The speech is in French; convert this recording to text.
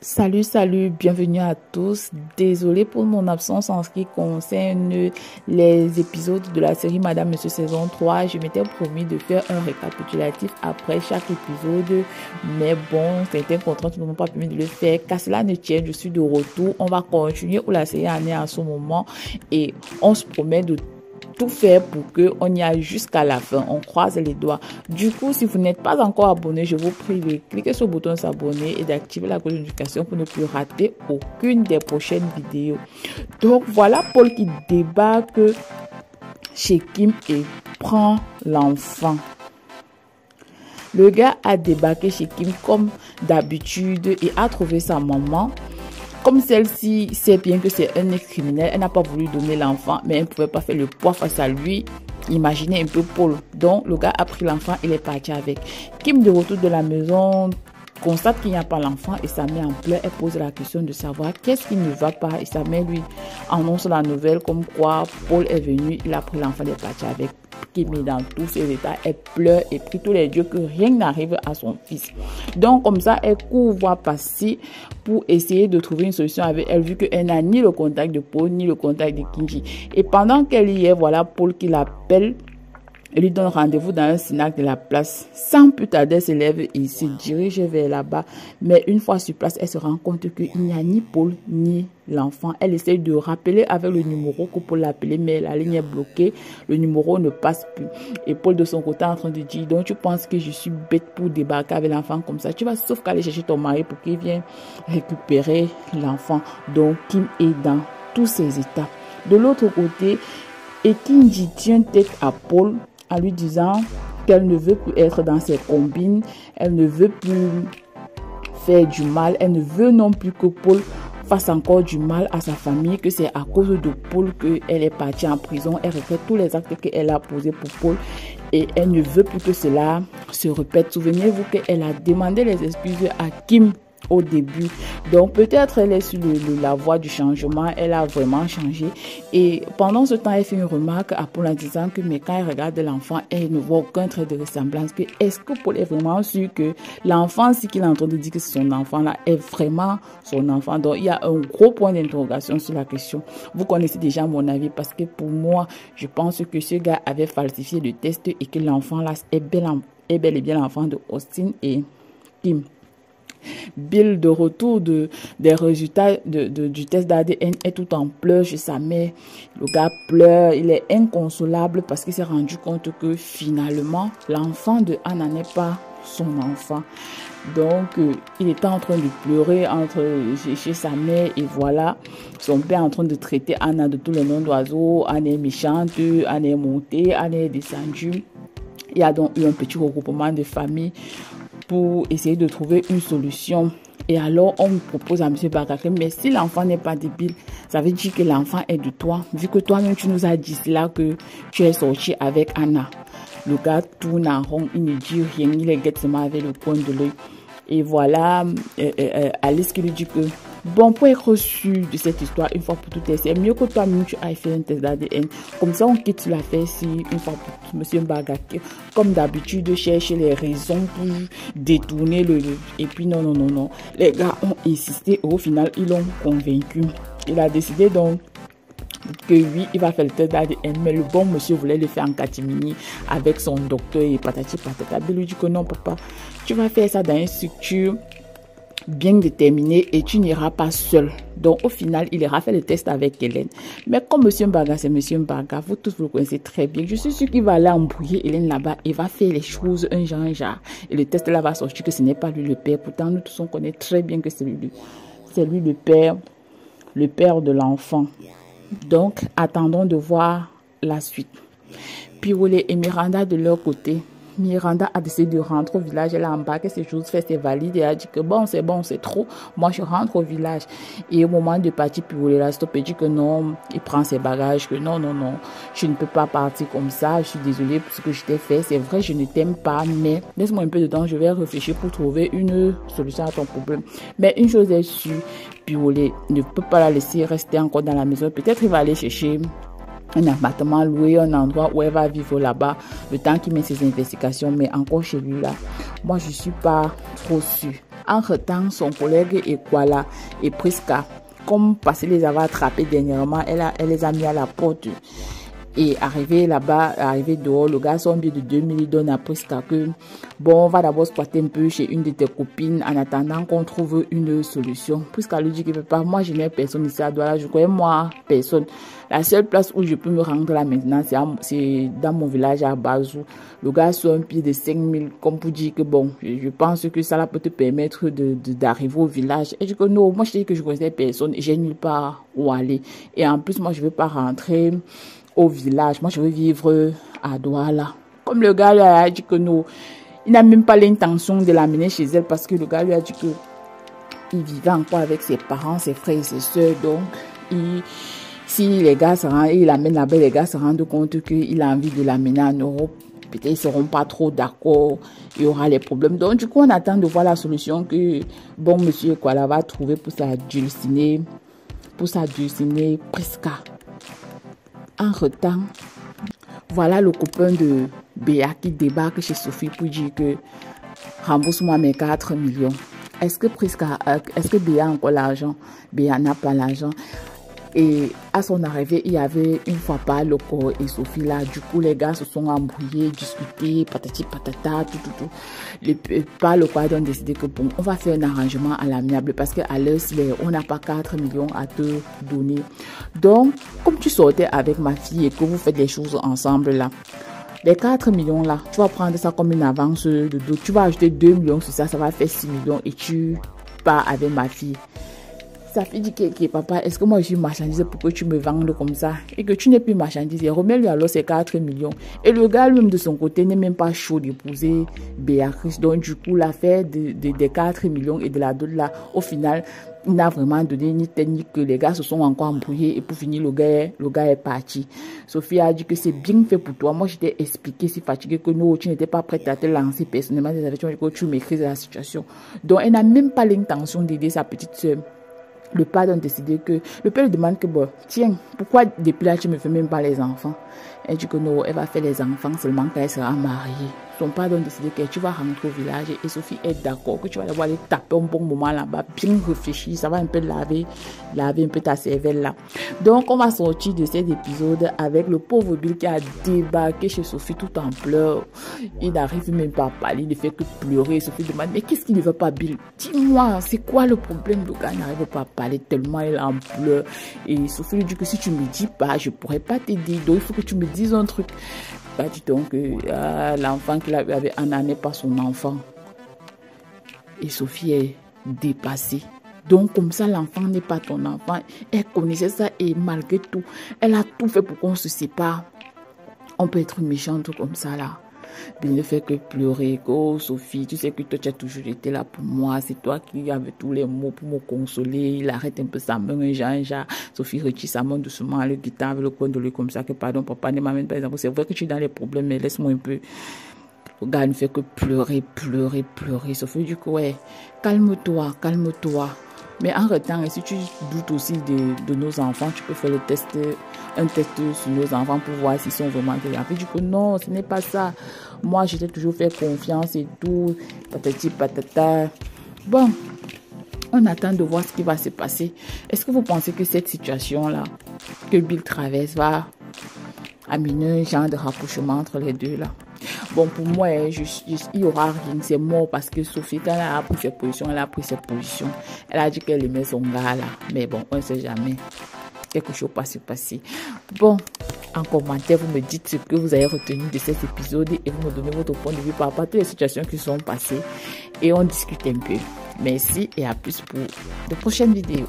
Salut, bienvenue à tous. Désolée pour mon absence en ce qui concerne les épisodes de la série Madame Monsieur saison 3. Je m'étais promis de faire un récapitulatif après chaque épisode. Mais bon, certaines contraintes ne m'ont pas permis de le faire. Qu'à cela ne tienne, je suis de retour. On va continuer où la série en est à ce moment. Et on se promet de tout faire pour qu'on y aille jusqu'à la fin. On croise les doigts. Du coup, si vous n'êtes pas encore abonné, je vous prie de cliquer sur le bouton s'abonner et d'activer la cloche de notification pour ne plus rater aucune des prochaines vidéos. Donc voilà Paul qui débarque chez Kim et prend l'enfant. Le gars a débarqué chez Kim comme d'habitude et a trouvé sa maman. Comme celle-ci sait bien que c'est un ex-criminel, elle n'a pas voulu donner l'enfant, mais elle ne pouvait pas faire le poids face à lui. Imaginez un peu Paul. Donc, le gars a pris l'enfant, il est parti avec. Kim, de retour de la maison, constate qu'il n'y a pas l'enfant et sa mère en pleurs. Elle pose la question de savoir qu'est-ce qui ne va pas. Et sa mère lui annonce la nouvelle comme quoi Paul est venu, il a pris l'enfant, il est parti avec. Kim est dans tous ses états, elle pleure et prie tous les dieux que rien n'arrive à son fils. Donc comme ça, elle court voir passer pour essayer de trouver une solution avec elle, vu qu'elle n'a ni le contact de Paul, ni le contact de Kinji. Et pendant qu'elle y est, voilà Paul qui l'appelle. Elle lui donne rendez-vous dans un snack de la place. Sans plus tarder, elle se lève et se dirige vers là-bas. Mais une fois sur place, elle se rend compte qu'il n'y a ni Paul ni l'enfant. Elle essaye de rappeler avec le numéro que Paul l'appelait, mais la ligne est bloquée. Le numéro ne passe plus. Et Paul de son côté est en train de dire, donc tu penses que je suis bête pour débarquer avec l'enfant comme ça. Tu vas sauf qu'aller chercher ton mari pour qu'il vienne récupérer l'enfant. Donc Kim est dans tous ses états. De l'autre côté, Kinji tient tête à Paul en lui disant qu'elle ne veut plus être dans ses combines, elle ne veut plus faire du mal, elle ne veut non plus que Paul fasse encore du mal à sa famille, que c'est à cause de Paul qu'elle est partie en prison. Elle regrette tous les actes qu'elle a posés pour Paul et elle ne veut plus que cela se répète. Souvenez-vous qu'elle a demandé les excuses à Kim au début. Donc peut-être elle est sur la voie du changement, elle a vraiment changé. Et pendant ce temps, elle fait une remarque à Paul en disant que mais quand elle regarde l'enfant, elle ne voit aucun trait de ressemblance. Que est-ce que Paul est vraiment sûr que l'enfant, ce qu'il est en train de dire que c'est son enfant là, est vraiment son enfant? Donc il y a un gros point d'interrogation sur la question. Vous connaissez déjà mon avis parce que pour moi, je pense que ce gars avait falsifié le test et que l'enfant là est bel et bien l'enfant de Austin et Kim. Bill, de retour des résultats du test d'ADN, est tout en pleurs chez sa mère. Le gars pleure, il est inconsolable parce qu'il s'est rendu compte que finalement, l'enfant de Anna n'est pas son enfant. Donc, il était en train de pleurer chez sa mère et voilà, son père en train de traiter Anna de tous les noms d'oiseaux. Anna est méchante, Anna est montée, Anna est descendue. Il y a donc eu un petit regroupement de famille pour essayer de trouver une solution. Et alors, on propose à M. Bagake, mais si l'enfant n'est pas débile, ça veut dire que l'enfant est de toi. Vu que toi-même, tu nous as dit cela, que tu es sorti avec Anna. Le gars tourne en rond, il ne dit rien, il les guette seulement avec le coin de l'œil. Et voilà, Alice qui lui dit que, bon, pour être sûr de cette histoire, une fois pour toutes, c'est mieux que toi-même tu ailles faire un test d'ADN. Comme ça, on quitte l'affaire si une fois pour toutes, M. Bagake, comme d'habitude, cherche les raisons pour détourner Et puis, non. Les gars ont insisté et au final, ils l'ont convaincu. Il a décidé donc que oui, il va faire le test d'ADN, mais le bon monsieur voulait le faire en catimini avec son docteur et patati patata. Il lui dit que non, papa, tu vas faire ça dans une structure bien déterminée et tu n'iras pas seul. Donc au final, il ira faire le test avec Hélène. Mais comme monsieur Mbaga, c'est monsieur Mbaga, vous tous vous le connaissez très bien. Je suis sûre qu'il va aller embrouiller Hélène là-bas et va faire les choses un genre. Et le test là va sortir que ce n'est pas lui le père. Pourtant, nous tous on connaît très bien que c'est lui le père de l'enfant. Donc, attendons de voir la suite. Pirolet et Miranda de leur côté. Miranda a décidé de rentrer au village. Elle a embarqué ses choses, fait ses valises et a dit que bon, c'est trop. Moi, je rentre au village. Et au moment de partir, Pirolet l'a stoppé et dit que non, il prend ses bagages, que non, je ne peux pas partir comme ça. Je suis désolée pour ce que je t'ai fait. C'est vrai, je ne t'aime pas, mais laisse-moi un peu de temps. Je vais réfléchir pour trouver une solution à ton problème. Mais une chose est sûre, Pirolet ne peut pas la laisser rester encore dans la maison. Peut-être il va aller chercher un appartement loué, un endroit où elle va vivre là-bas, le temps qu'il met ses investigations, mais encore chez lui là, moi je suis pas trop sûre. Entre-temps, son collègue Ekwala et Priska, comme parce qu'ils les avait attrapés dernièrement, elle les a mis à la porte. Et arrivé là-bas, arrivé dehors, le gars son billet de 2000, il donne à Priska que, bon, on va d'abord squatter un peu chez une de tes copines en attendant qu'on trouve une solution. Priska lui dit qu'il ne peut pas. Moi, je n'ai personne ici à Douala. Je connais moi, personne. La seule place où je peux me rendre là maintenant, c'est dans mon village à Bazou. Le gars sur un pied de 5000, comme pour dire que bon, je pense que ça là peut te permettre d'arriver au village. Et je dis que non, moi je dis que je connaissais personne et j'ai nulle part où aller. Et en plus, moi je ne veux pas rentrer au village. Moi, je veux vivre à Douala. Comme le gars lui a dit que non, il n'a même pas l'intention de l'amener chez elle parce que le gars lui a dit que il vivait encore avec ses parents, ses frères et ses soeurs. Donc, si les gars il l'amène là-bas, les gars se rendent compte qu'il a envie de l'amener en Europe. Peut-être ils ne seront pas trop d'accord. Il y aura les problèmes. Donc, du coup, on attend de voir la solution que bon monsieur Ekwala va trouver pour sa dulcinée Priska. Entre-temps, voilà le copain de Béa qui débarque chez Sophie pour dire que rembourse-moi mes 4 millions. Est-ce que Béa a encore l'argent? Béa n'a pas l'argent. Et à son arrivée, il y avait une fois pas le corps et Sophie là. Du coup, les gars se sont embrouillés, discutés, patati patata, tout. Pas le corps ont décidé que bon, on va faire un arrangement à l'amiable parce qu'à l'heure, on n'a pas 4 millions à te donner. Donc, comme tu sortais avec ma fille et que vous faites des choses ensemble là, les 4 millions là, tu vas prendre ça comme une avance de dos. Tu vas ajouter 2 millions sur ça, ça va faire 6 millions et tu pars avec ma fille. Sa fille dit que papa, est-ce que moi je suis marchandise pour que tu me vendes comme ça et que tu n'es plus marchandise? Et remets-lui alors ses 4 millions. Et le gars lui-même de son côté n'est même pas chaud d'épouser Béatrice. Donc du coup, l'affaire des 4 millions et de la dot là, au final, il n'a vraiment donné ni technique que les gars se sont encore embrouillés et pour finir, le gars est parti. Sophie a dit que c'est bien fait pour toi. Moi, je t'ai expliqué si fatigué que non, tu n'étais pas prête à te lancer personnellement des affaires, que tu maîtrises la situation. Donc, elle n'a même pas l'intention d'aider sa petite soeur. Le père a décidé que... Le père lui demande que, bon, tiens, pourquoi depuis là, tu ne me fais même pas les enfants? Elle dit que non, elle va faire les enfants seulement quand elle sera mariée. Son père a décidé que tu vas rentrer au village et Sophie est d'accord que tu vas devoir aller taper un bon moment là-bas, bien réfléchir, ça va un peu laver un peu ta cervelle là. Donc, on va sortir de cet épisode avec le pauvre Bill qui a débarqué chez Sophie tout en pleurs. Il n'arrive même pas à parler, il ne fait que pleurer. Sophie demande, mais qu'est-ce qu'il ne veut pas, Bill? Dis-moi, c'est quoi le problème? Le gars n'arrive pas à parler tellement il en pleure. Et Sophie lui dit que si tu ne me dis pas, je ne pourrais pas t'aider. Donc, il faut que tu me dises un truc. Bah, dis donc, l'enfant qu'il avait en année pas son enfant. Et Sophie est dépassée. Donc, comme ça, l'enfant n'est pas ton enfant. Elle connaissait ça et malgré tout, elle a tout fait pour qu'on se sépare. On peut être méchante comme ça, là. Il ne fait que pleurer. Oh, Sophie, tu sais que toi, tu as toujours été là pour moi. C'est toi qui avais tous les mots pour me consoler. Il arrête un peu sa main, un genre. Sophie retire sa main doucement, le guitare avec le coin de lui comme ça. Que pardon, papa, ne m'amène pas les enfants. C'est vrai que tu es dans les problèmes, mais laisse-moi un peu. Le gars ne fait que pleurer. Sophie dit que ouais, calme-toi. Mais en retard, si tu doutes aussi de nos enfants, tu peux faire un test sur nos enfants pour voir s'ils sont vraiment des enfants. Du coup, non, ce n'est pas ça. Moi, je t'ai toujours fait confiance et tout. Patati patata. Bon, on attend de voir ce qui va se passer. Est-ce que vous pensez que cette situation-là, que Bill traverse, va amener un genre de rapprochement entre les deux là? Bon, pour moi, il n'y aura rien. C'est mort parce que Sophie, quand elle a pris ses positions, Elle a dit qu'elle aimait son gars là. Mais bon, on ne sait jamais. Quelque chose va se passer. Bon, en commentaire, vous me dites ce que vous avez retenu de cet épisode et vous me donnez votre point de vue par rapport à toutes les situations qui sont passées. Et on discute un peu. Merci et à plus pour de prochaines vidéos.